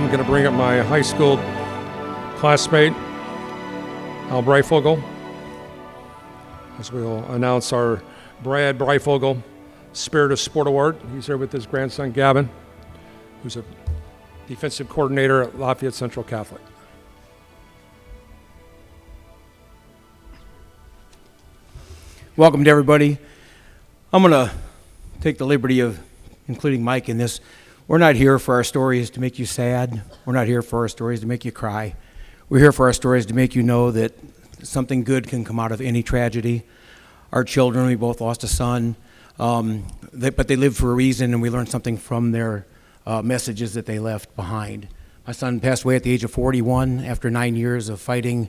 I'm going to bring up my high school classmate, Breyfogle, as we'll announce our Brad Breyfogle Spirit of Sport Award. He's here with his grandson, Gavin, who's a defensive coordinator at Lafayette Central Catholic. Welcome to everybody. I'm going to take the liberty of including Mike in this. We're not here for our stories to make you sad. We're not here for our stories to make you cry. We're here for our stories to make you know that something good can come out of any tragedy. Our children, we both lost a son, but they lived for a reason, and we learned something from their messages that they left behind. My son passed away at the age of 41 after 9 years of fighting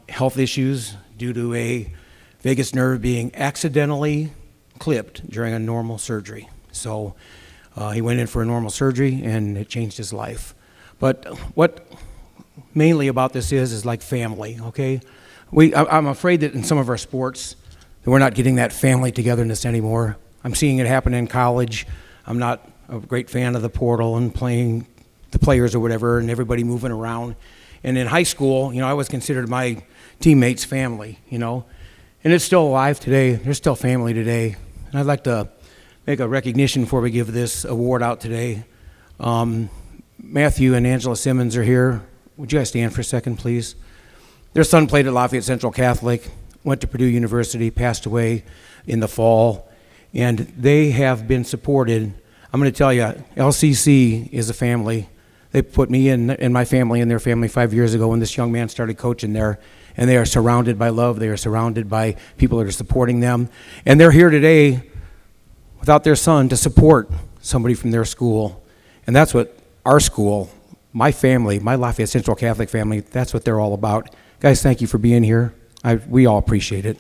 health issues due to a vagus nerve being accidentally clipped during a normal surgery. So he went in for a normal surgery, and it changed his life. But what mainly about this is like family, okay? I'm afraid that in some of our sports that we're not getting that family togetherness anymore. I'm seeing it happen in college. I'm not a great fan of the portal and playing the players or whatever and everybody moving around. And in high school, I was considered my teammates' family, and it's still alive today. There's still family today. And I'd like to make a recognition before we give this award out today. Matthew and Angela Simmons are here. Would you guys stand for a second, please? Their son played at Lafayette Central Catholic, went to Purdue University, passed away in the fall, and they have been supported. I'm going to tell you, LCC is a family. They put me and my family and their family 5 years ago when this young man started coaching there, and they are surrounded by love. They are surrounded by people that are supporting them, and they're here today without their son to support somebody from their school. And that's what our school, my family, my Lafayette Central Catholic family, that's what they're all about. Guys, thank you for being here. We all appreciate it.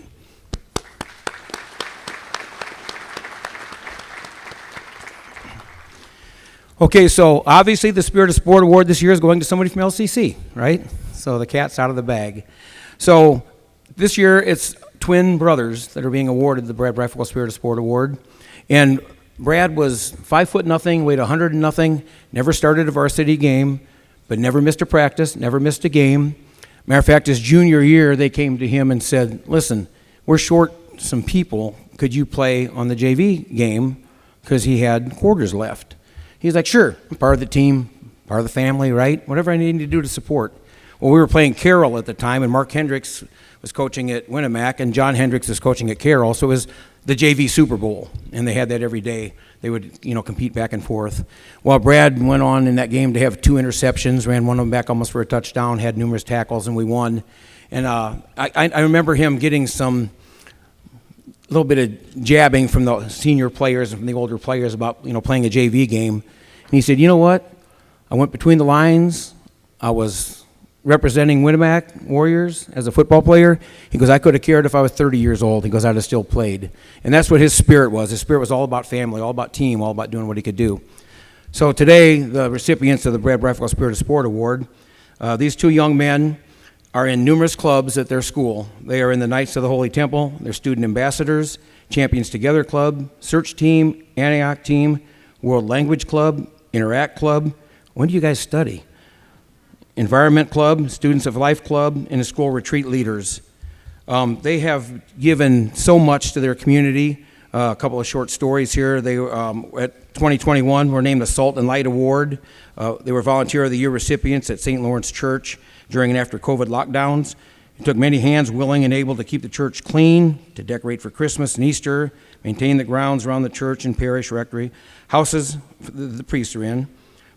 Okay, so obviously the Spirit of Sport Award this year is going to somebody from LCC, right? So the cat's out of the bag. So this year it's twin brothers that are being awarded the Brad Breyfogle Spirit of Sport Award. And Brad was 5'0", weighed 100 and nothing, never started a varsity game, but never missed a practice, never missed a game. Matter of fact, his junior year, they came to him and said, listen, we're short some people. Could you play on the JV game? Because he had quarters left. He's like, sure, I'm part of the team, part of the family, right? Whatever I need to do to support. Well, we were playing Carroll at the time, and Mark Hendricks was coaching at Winnemac, and John Hendricks was coaching at Carroll, so it was the JV Super Bowl, and they had that every day. They would, compete back and forth. Well, Brad went on in that game to have 2 interceptions, ran one of them back almost for a touchdown, had numerous tackles, and we won. And I remember him getting some little bit of jabbing from the senior players and from the older players about, playing a JV game. And he said, you know what? I went between the lines. I was representing Winnemac Warriors as a football player. He goes, I could have cared if I was 30 years old. He goes, I'd have still played. And that's what his spirit was. His spirit was all about family, all about team, all about doing what he could do. So today, the recipients of the Brad Breyfogle Spirit of Sport Award, these 2 young men are in numerous clubs at their school. They are in the Knights of the Holy Temple, they're student ambassadors, Champions Together Club, Search Team, Antioch Team, World Language Club, Interact Club. When do you guys study? Environment Club, Students of Life Club, and the School Retreat Leaders. They have given so much to their community. A couple of short stories here. They at 2021 were named the Salt and Light Award. They were Volunteer of the Year recipients at St. Lawrence Church during and after COVID lockdowns. It took many hands willing and able to keep the church clean, to decorate for Christmas and Easter, maintain the grounds around the church and parish rectory, houses the priests are in.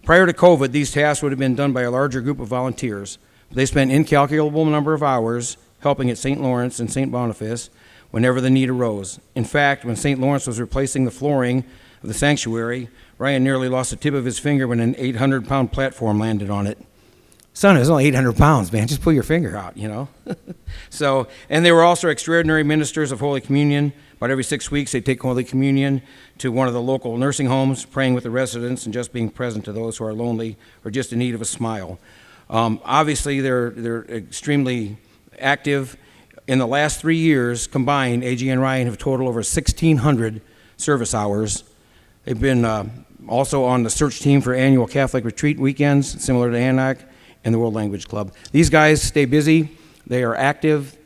Prior to COVID, these tasks would have been done by a larger group of volunteers. They spent incalculable number of hours helping at St. Lawrence and St. Boniface whenever the need arose. In fact, when St. Lawrence was replacing the flooring of the sanctuary, Ryan nearly lost the tip of his finger when an 800-pound platform landed on it. Son, it was only 800 pounds, man. Just pull your finger out, So, and they were also extraordinary ministers of Holy Communion. About every 6 weeks, they take Holy Communion to one of the local nursing homes, praying with the residents and just being present to those who are lonely or just in need of a smile. Obviously, they're extremely active. In the last 3 years combined, AG and Ryan have totaled over 1,600 service hours. They've been also on the search team for annual Catholic retreat weekends, similar to Antioch, and the World Language Club. These guys stay busy. They are active.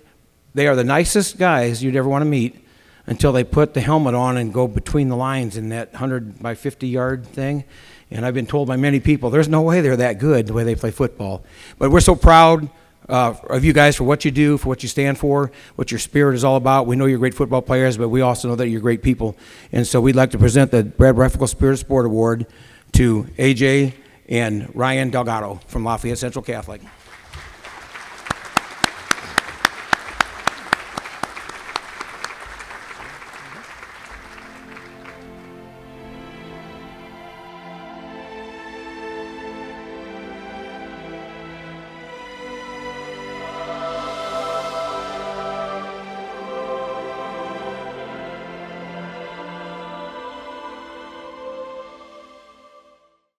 They are the nicest guys you'd ever want to meet until they put the helmet on and go between the lines in that 100 by 50 yard thing. And I've been told by many people, there's no way they're that good the way they play football. But we're so proud of you guys for what you do, for what you stand for, what your spirit is all about. We know you're great football players, but we also know that you're great people. And so we'd like to present the Brad Breyfogle Spirit of Sport Award to AJ and Ryan Delgado from Lafayette Central Catholic.